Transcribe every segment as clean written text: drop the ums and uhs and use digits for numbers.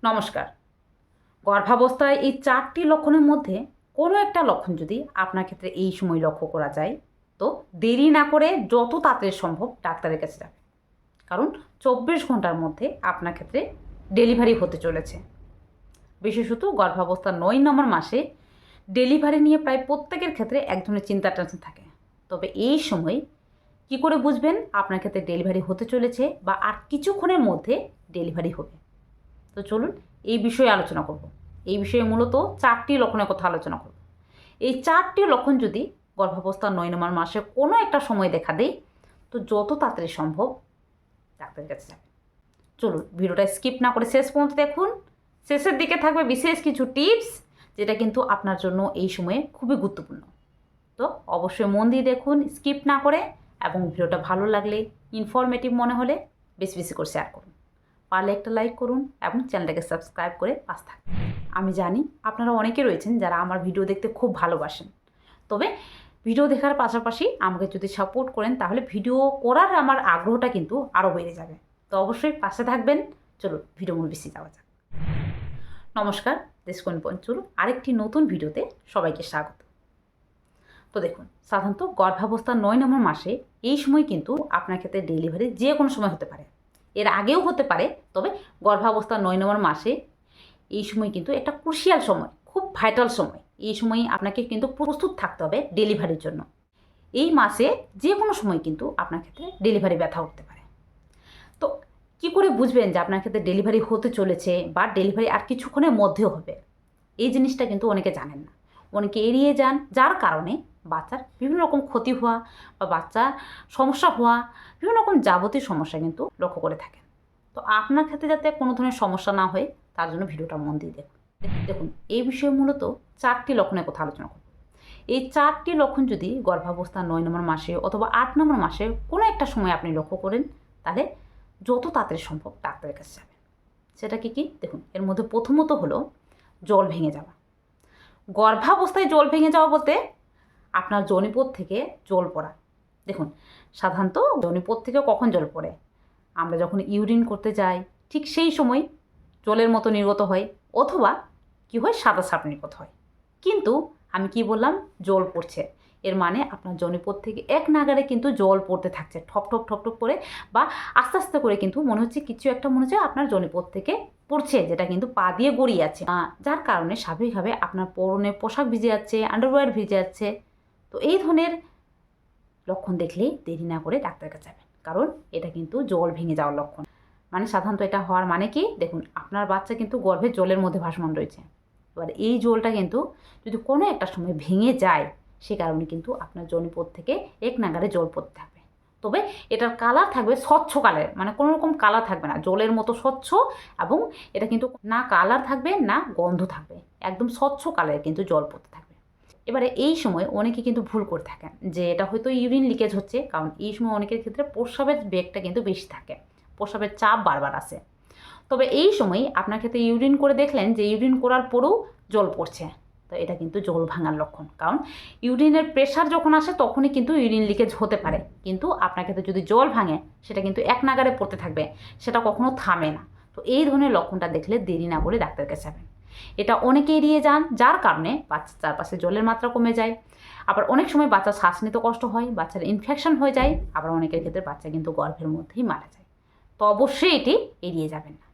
নমস্কার। গর্ভাবস্থায় এই ৪টি লক্ষণের মধ্যে কোনো একটা লক্ষণ যদি আপনার ক্ষেত্রে এই সময় লক্ষ্য করা যায়, তো দেরি না করে যত তাড়াতাড়ি সম্ভব ডাক্তারের কাছে যাবেন। কারণ ২৪ ঘন্টার মধ্যে আপনার ক্ষেত্রে ডেলিভারি হতে চলেছে। বিশেষত গর্ভাবস্থার ৯ নম্বর মাসে ডেলিভারি নিয়ে প্রায় প্রত্যেকের ক্ষেত্রে এক ধরনের চিন্তা টেনশন থাকে। তবে এই সময় কী করে বুঝবেন আপনার ক্ষেত্রে ডেলিভারি হতে চলেছে বা আর কিছুক্ষণের মধ্যে ডেলিভারি হবে? তো চলুন এই বিষয়ে আলোচনা করব। এই বিষয়ে মূলত ৪টি লক্ষণের কথা আলোচনা করব। এই ৪টি লক্ষণ যদি গর্ভাবস্থার ৯ নম্বর মাসে কোনো একটা সময় দেখা দেয়, তো যত তাড়াতাড়ি সম্ভব ডাক্তারের কাছে যাবেন। চলুন ভিডিওটা স্কিপ না করে শেষ পর্যন্ত দেখুন। শেষের দিকে থাকবে বিশেষ কিছু টিপস, যেটা কিন্তু আপনার জন্য এই সময়ে খুবই গুরুত্বপূর্ণ। তো অবশ্যই মন দিয়ে দেখুন, স্কিপ না করে, এবং ভিডিওটা ভালো লাগলে, ইনফরমেটিভ মনে হলে বেশি বেশি করে শেয়ার করুন। পারলে একটা লাইক করুন এবং চ্যানেলটাকে সাবস্ক্রাইব করে পাশে থাকুন। আমি জানি আপনারা অনেকে রয়েছেন যারা আমার ভিডিও দেখতে খুব ভালোবাসেন। তবে ভিডিও দেখার পাশাপাশি আমাকে যদি সাপোর্ট করেন, তাহলে ভিডিও করার আমার আগ্রহটা কিন্তু আরও বেড়ে যাবে। তো অবশ্যই পাশে থাকবেন। চলুন ভিডিও মূল বেশি যাওয়া যাক। নমস্কার, দেশকোণ পঞ্চুর আরেকটি নতুন ভিডিওতে সবাইকে স্বাগত। তো দেখুন, সাধারণত গর্ভাবস্থার ৯ নম্বর মাসে এই সময় কিন্তু আপনার ক্ষেত্রে ডেলিভারি যে কোনো সময় হতে পারে। এর আগেও হতে পারে, তবে গর্ভাবস্থার ৯ নম্বর মাসে এই সময় কিন্তু একটা ক্রুশিয়াল সময়, খুব ভাইটাল সময়। এই সময় আপনাকে কিন্তু প্রস্তুত থাকতে হবে ডেলিভারির জন্য। এই মাসে যে কোনো সময় কিন্তু আপনার ক্ষেত্রে ডেলিভারি ব্যথা উঠতে পারে। তো কী করে বুঝবেন যে আপনার ক্ষেত্রে ডেলিভারি হতে চলেছে বা ডেলিভারি আর কিছুক্ষণের মধ্যেও হবে? এই জিনিসটা কিন্তু অনেকে জানেন না, অনেকে এড়িয়ে যান, যার কারণে বাচ্চার বিভিন্ন রকম ক্ষতি হওয়া বা বাচ্চার সমস্যা হওয়া, বিভিন্ন রকম যাবতীয় সমস্যা কিন্তু লক্ষ্য করে থাকেন। তো আপনার ক্ষেত্রে যাতে কোনো ধরনের সমস্যা না হয়, তার জন্য ভিডিওটা মন দিয়ে দেখুন। দেখুন, এই বিষয়ে মূলত 4টি লক্ষণের কথা আলোচনা করব। এই 4টি লক্ষণ যদি গর্ভাবস্থার 9 নম্বর মাসে অথবা 8 নম্বর মাসে কোনো একটা সময় আপনি লক্ষ্য করেন, তাহলে যত তাড়াতাড়ি সম্ভব ডাক্তারের কাছে যাবেন। সেটা কি? দেখুন, এর মধ্যে প্রথমত হলো জল ভেঙে যাওয়া। গর্ভাবস্থায় জল ভেঙে যাওয়া বলতে আপনার যোনিপথ থেকে জল পড়া। দেখুন, সাধারণত যোনিপথ থেকে কখন জল পড়ে? আমরা যখন ইউরিন করতে যাই, ঠিক সেই সময় জলের মতো নির্গত হয়, অথবা কী হয়, সাদা সাপ নির্গত হয়। কিন্তু আমি কি বললাম? জল পড়ছে। এর মানে আপনার যোনিপথ থেকে এক নাগাড়ে কিন্তু জল পড়তে থাকছে, ঠপ ঠপ ঠপ ঠপ করে, বা আস্তে আস্তে করে কিন্তু মনে হচ্ছে কিছু একটা মনে হচ্ছে আপনার যোনিপথ থেকে পড়ছে, যেটা কিন্তু পা দিয়ে গড়িয়ে আছে, যার কারণে স্বাভাবিকভাবে আপনার পরনের পোশাক ভিজে যাচ্ছে, আন্ডারওয়্যার ভিজে যাচ্ছে। তো এই ধরনের লক্ষণ দেখলেই দেরি না করে ডাক্তারের কাছে যাবেন, কারণ এটা কিন্তু জল ভেঙে যাওয়ার লক্ষণ। মানে সাধারণত এটা হওয়ার মানে কি? দেখুন, আপনার বাচ্চা কিন্তু গর্ভে জলের মধ্যে ভাসমান রয়েছে। এবার এই জলটা কিন্তু যদি কোনো একটা সময় ভেঙে যায়, সে কারণে কিন্তু আপনার যোনিপথ থেকে এক নাগাড়ে জল পড়তে থাকবে। তবে এটার কালার থাকবে স্বচ্ছ কালার, মানে কোনো রকম কালার থাকবে না, জলের মতো স্বচ্ছ, এবং এটা কিন্তু না কালার থাকবে না গন্ধ থাকবে, একদম স্বচ্ছ কালারে কিন্তু জল পড়তে থাকবে। এবারে এই সময় অনেকে কিন্তু ভুল করে থাকেন যে এটা হয়তো ইউরিন লিকেজ হচ্ছে, কারণ এই সময় অনেকের ক্ষেত্রে প্রস্রাবের বেগটা কিন্তু বেশি থাকে, প্রস্রাবের চাপ বারবার আসে। তবে এই সময় আপনার ক্ষেত্রে ইউরিন করে দেখলেন যে ইউরিন করার পরেও জল পড়ছে, তো এটা কিন্তু জল ভাঙার লক্ষণ। কারণ ইউরিনের প্রেশার যখন আসে তখনই কিন্তু ইউরিন লিকেজ হতে পারে, কিন্তু আপনার ক্ষেত্রে যদি জল ভাঙে, সেটা কিন্তু এক নাগাড়ে পড়তে থাকবে, সেটা কখনো থামে না। তো এই ধরনের লক্ষণটা দেখলে দেরি না করে ডাক্তারের কাছে যাবেন। এটা অনেকে এড়িয়ে যান, যার কারণে বাচ্চার চারপাশে জলের মাত্রা কমে যায়। আবার অনেক সময় বাচ্চার শ্বাস নিতে কষ্ট হয়, বাচ্চার ইনফেকশন হয়ে যায়, আবার অনেকের ক্ষেত্রে বাচ্চা কিন্তু গর্ভের মধ্যেই মারা যায়। তো অবশ্যই এটি এড়িয়ে যাবেন না।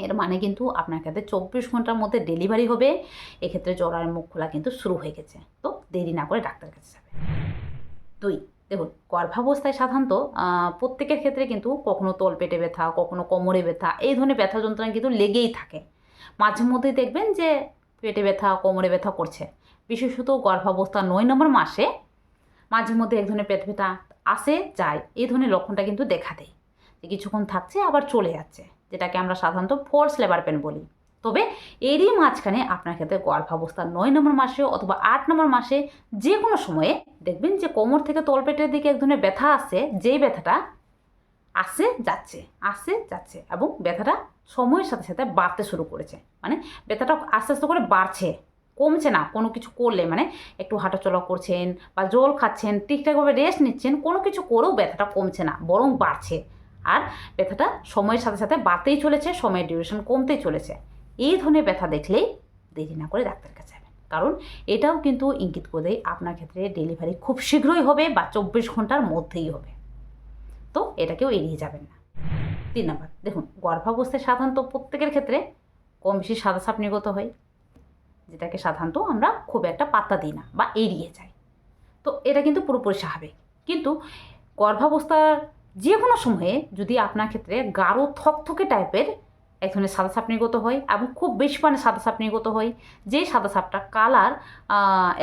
এর মানে কিন্তু আপনার ক্ষেত্রে 24 ঘন্টার মধ্যে ডেলিভারি হবে, এক্ষেত্রে জরায়ের মুখ খোলা কিন্তু শুরু হয়ে গেছে। তো দেরি না করে ডাক্তারের কাছে যাবে। 2, দেখুন, গর্ভাবস্থায় সাধারণত প্রত্যেকের ক্ষেত্রে কিন্তু কখনো তলপেটে ব্যথা, কখনো কোমরে ব্যথা, এই ধরনের ব্যথা যন্ত্রণা কিন্তু লেগেই থাকে। মাঝে মধ্যেই দেখবেন যে পেটে ব্যথা, কোমরে ব্যথা করছে। বিশেষত গর্ভাবস্থা 9 নম্বর মাসে মাঝে মধ্যে এক ধরনের পেট ব্যথা আসে যায়, এই ধরনের লক্ষণটা কিন্তু দেখা দেয়, যে কিছুক্ষণ থাকছে আবার চলে যাচ্ছে, যেটাকে আমরা সাধারণত ফলস লেবার পেন বলি। তবে এরই মাঝখানে আপনার ক্ষেত্রে গর্ভাবস্থার 9 নম্বর মাসে অথবা 8 নম্বর মাসে যে কোনো সময়ে দেখবেন যে কোমর থেকে তলপেটের দিকে এক ধরনের ব্যথা আসছে, যেই ব্যথাটা আসে যাচ্ছে, এবং ব্যথাটা সময়ের সাথে সাথে বাড়তে শুরু করেছে। মানে ব্যথাটা আস্তে আস্তে করে বাড়ছে, কমছে না। কোনো কিছু করলে, মানে একটু হাঁটাচলা করছেন বা জল খাচ্ছেন, ঠিকঠাকভাবে রেস্ট নিচ্ছেন, কোনো কিছু করেও ব্যথাটা কমছে না, বরং বাড়ছে। আর ব্যথাটা সময়ের সাথে সাথে বাড়তেই চলেছে, সময়ের ডিউরেশন কমতেই চলেছে। এই ধরনের ব্যথা দেখলেই দেরি না করে ডাক্তারের কাছে যাবেন, কারণ এটাও কিন্তু ইঙ্গিত করে দেয় আপনার ক্ষেত্রে ডেলিভারি খুব শীঘ্রই হবে বা 24 ঘন্টার মধ্যেই হবে। তো এটাকেও এড়িয়ে যাবেন না। 3 নাম্বার, দেখুন গর্ভাবস্থায় সাধারণত প্রত্যেকের ক্ষেত্রে কম বেশি সাদা সাপ নির্গত হয়, যেটাকে সাধারণত আমরা খুব একটা পাত্তা দিই না বা এড়িয়ে যাই। তো এটা কিন্তু পুরোপুরি স্বাভাবিক। কিন্তু গর্ভাবস্থার যে কোনো সময়ে যদি আপনার ক্ষেত্রে গাঢ় থকথকে টাইপের এক ধরনের সাদা সাপ নির্গত হয় এবং খুব বেশি মানে সাদা সাপ নির্গত হয়, যে সাদা সাপটা কালার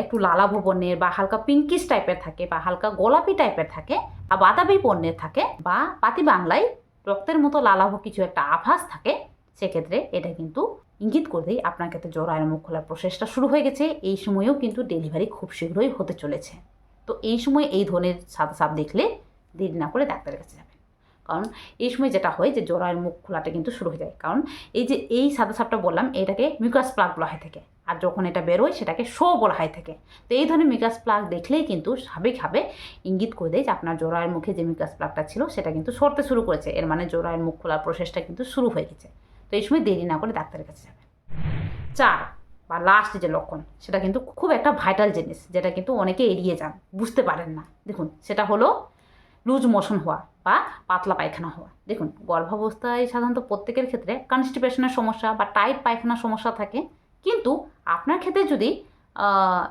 একটু লালাভ বর্ণের বা হালকা পিঙ্কিশ টাইপের থাকে বা হালকা গোলাপি টাইপের থাকে বা বাদামি বর্ণের থাকে বা পাতি বাংলায় রক্তের মতো লালাভ কিছু একটা আভাস থাকে, সেক্ষেত্রে এটা কিন্তু ইঙ্গিত করতেই আপনার ক্ষেত্রে জরায়ুর মুখ খোলার প্রসেসটা শুরু হয়ে গেছে। এই সময়েও কিন্তু ডেলিভারি খুব শীঘ্রই হতে চলেছে। তো এই সময় এই ধরনের সাদা সাপ দেখলে দেরি না করে ডাক্তারের কাছে যাবেন, কারণ এই সময় যেটা হয় যে জরায়ুর মুখ খোলাটা কিন্তু শুরু হয়ে যায়। কারণ এই যে এই সাদা সাপটা বললাম, এটাকে মিউকাস প্লাগ বলা হয় থাকে, আর যখন এটা বেরোয় সেটাকে শো বলা হয় থাকে। তো এই ধরনের মিউকাস প্লাগ দেখলেই কিন্তু স্বাভাবিকভাবে ইঙ্গিত করে দেয় যে আপনার জরায়ুর মুখে যে মিউকাস প্লাগটা ছিল সেটা কিন্তু সরতে শুরু করেছে, এর মানে জরায়ুর মুখ খোলার প্রসেসটা কিন্তু শুরু হয়ে গেছে। তো এই সময় দেরি না করে ডাক্তারের কাছে যাবেন। 4 বা লাস্ট যে লক্ষণ, সেটা কিন্তু খুব একটা ভাইটাল জিনিস, যেটা কিন্তু অনেকে এড়িয়ে যান, বুঝতে পারেন না। দেখুন, সেটা হলো লুজ মোশন হওয়া বা পাতলা পায়খানা হওয়া। দেখুন, গর্ভাবস্থায় সাধারণত প্রত্যেকের ক্ষেত্রে কনস্টিপেশনের সমস্যা বা টাইট পায়খানার সমস্যা থাকে, কিন্তু আপনার ক্ষেত্রে যদি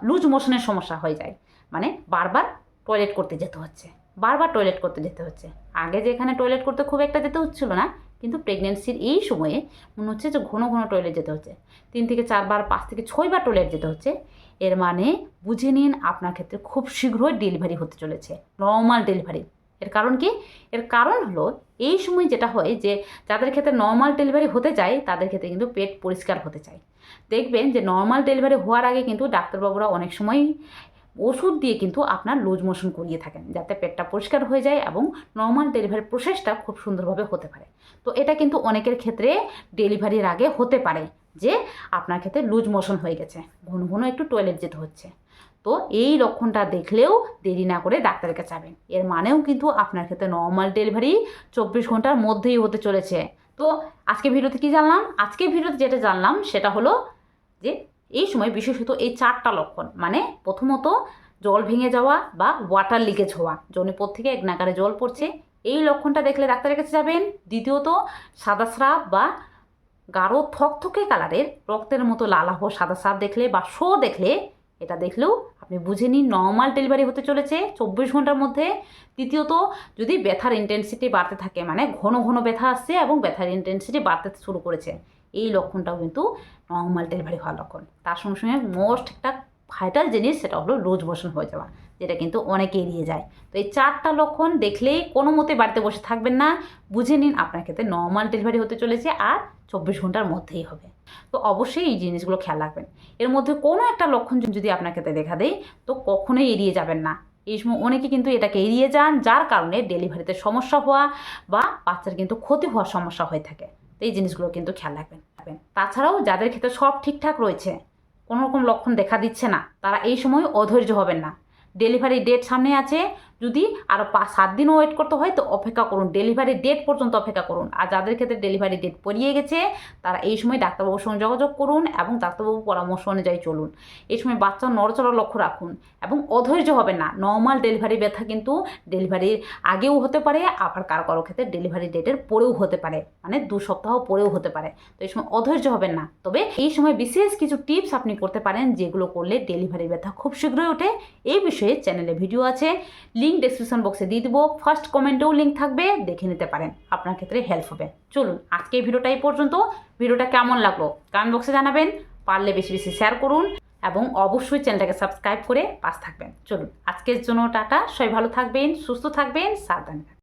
লুজ মোশনের সমস্যা হয়ে যায়, মানে বারবার টয়লেট করতে যেতে হচ্ছে, বারবার টয়লেট করতে যেতে হচ্ছে। আগে যেখানে টয়লেট করতে খুব একটা যেতে হচ্ছিল না, কিন্তু প্রেগনেন্সির এই সময়ে মনে হচ্ছে যে ঘন ঘন টয়লেট যেতে হচ্ছে, 3 থেকে 4 বার 5 থেকে 6 বার টয়লেট যেতে হচ্ছে, এর মানে বুঝে নিন আপনার ক্ষেত্রে খুব শীঘ্রই ডেলিভারি হতে চলেছে, নর্মাল ডেলিভারি। এর কারণ কি? এর কারণ হলো এই সময় যেটা হয় যে যাদের ক্ষেত্রে নর্মাল ডেলিভারি হতে চায় তাদের ক্ষেত্রে কিন্তু পেট পরিষ্কার হতে চায়। দেখবেন যে নর্মাল ডেলিভারি হওয়ার আগে কিন্তু ডাক্তারবাবুরা অনেক সময় ওষুধ দিয়ে কিন্তু আপনার লুজ মোশন করিয়ে থাকেন, যাতে পেটটা পরিষ্কার হয়ে যায় এবং নর্মাল ডেলিভারি প্রসেসটা খুব সুন্দরভাবে হতে পারে। তো এটা কিন্তু অনেকের ক্ষেত্রে ডেলিভারির আগে হতে পারে যে আপনার ক্ষেত্রে লুজ মোশন হয়ে গেছে, ঘন ঘন একটু টয়লেট যেতে হচ্ছে। তো এই লক্ষণটা দেখলেও দেরি না করে ডাক্তারের কাছে যাবেন, এর মানেও কিন্তু আপনার ক্ষেত্রে নর্মাল ডেলিভারি 24 ঘন্টার মধ্যেই হতে চলেছে। তো আজকে ভিডিওতে কি জানলাম? আজকে ভিডিওতে যেটা জানলাম সেটা হলো যে এই সময় বিশেষত এই 4টা লক্ষণ, মানে প্রথমত জল ভেঙে যাওয়া বা ওয়াটার লিকেজ হওয়া, জনিপথ থেকে এক নাগারে জল পড়ছে, এই লক্ষণটা দেখলে ডাক্তারের কাছে যাবেন। দ্বিতীয়ত সাদা স্রাব বা গাঢ় থকথকে কালারের রক্তের মতো লালাভ সাদা স্রাব দেখলে বা শো দেখলে, এটা দেখলেও আপনি বুঝে নিন নর্মাল ডেলিভারি হতে চলেছে 24 ঘন্টার মধ্যে। তৃতীয়ত যদি ব্যথার ইন্টেন্সিটি বাড়তে থাকে, মানে ঘন ঘন ব্যথা আসছে এবং ব্যথার ইন্টেন্সিটি বাড়তে শুরু করেছে, এই লক্ষণটাও কিন্তু নর্মাল ডেলিভারি হওয়ার লক্ষণ। তার সঙ্গে সঙ্গে মোস্ট একটা ভাইটাল জিনিস, সেটা হলো লুজ মোশন হয়ে যাওয়া, যেটা কিন্তু অনেকে এড়িয়ে যায়। তো এই 4টা লক্ষণ দেখলেই কোনো মতে বাড়িতে বসে থাকবেন না, বুঝে নিন আপনার ক্ষেত্রে নর্মাল ডেলিভারি হতে চলেছে আর 24 ঘন্টার মধ্যেই হবে। তো অবশ্যই এই জিনিসগুলো খেয়াল রাখবেন। এর মধ্যে কোনো একটা লক্ষণ যদি আপনার ক্ষেত্রে দেখা দেয়, তো কখনোই এড়িয়ে যাবেন না। এই সময় অনেকে কিন্তু এটাকে এড়িয়ে যান, যার কারণে ডেলিভারিতে সমস্যা হওয়া বা বাচ্চার কিন্তু ক্ষতি হওয়ার সমস্যা হয়ে থাকে। তো এই জিনিসগুলো কিন্তু খেয়াল রাখবেন। তাছাড়াও যাদের ক্ষেত্রে সব ঠিকঠাক রয়েছে, কোনো রকম লক্ষণ দেখা দিচ্ছে না, তারা এই সময় অধৈর্য হবেন না। ডেলিভারি ডেট সামনে আছে, যদি আরও 7 দিনও ওয়েট করতে হয় তো অপেক্ষা করুন, ডেলিভারি ডেট পর্যন্ত অপেক্ষা করুন। আর যাদের ক্ষেত্রে ডেলিভারি ডেট পেরিয়ে গেছে, তারা এই সময় ডাক্তারবাবুর সঙ্গে যোগাযোগ করুন এবং ডাক্তারবাবুর পরামর্শ অনুযায়ী চলুন। এই সময় বাচ্চার নড়চড়ার লক্ষ্য রাখুন এবং অধৈর্য হবেন না। নর্মাল ডেলিভারি ব্যথা কিন্তু ডেলিভারির আগেও হতে পারে, আবার কারো কারো ক্ষেত্রে ডেলিভারি ডেটের পরেও হতে পারে, মানে 2 সপ্তাহ পরেও হতে পারে। তো এই সময় অধৈর্য হবেন না। তবে এই সময় বিশেষ কিছু টিপস আপনি করতে পারেন, যেগুলো করলে ডেলিভারি ব্যথা খুব শীঘ্রই ওঠে। এই বিষয়ে চ্যানেলে ভিডিও আছে, লিঙ্ক ডেসক্রিপশন বক্সে দিয়ে দিব, ফার্স্ট কমেন্টেও লিঙ্ক থাকবে, দেখে নিতে পারেন, আপনার ক্ষেত্রে হেল্প হবে। চলুন আজকে এই ভিডিওটা এই পর্যন্ত। ভিডিওটা কেমন লাগলো কমেন্ট বক্সে জানাবেন, পারলে বেশি বেশি শেয়ার করুন এবং অবশ্যই চ্যানেলটাকে সাবস্ক্রাইব করে পাশে থাকবেন। চলুন আজকের জন্য টাটা, সবাই ভালো থাকবেন, সুস্থ থাকবেন, সাবধানে থাকবেন।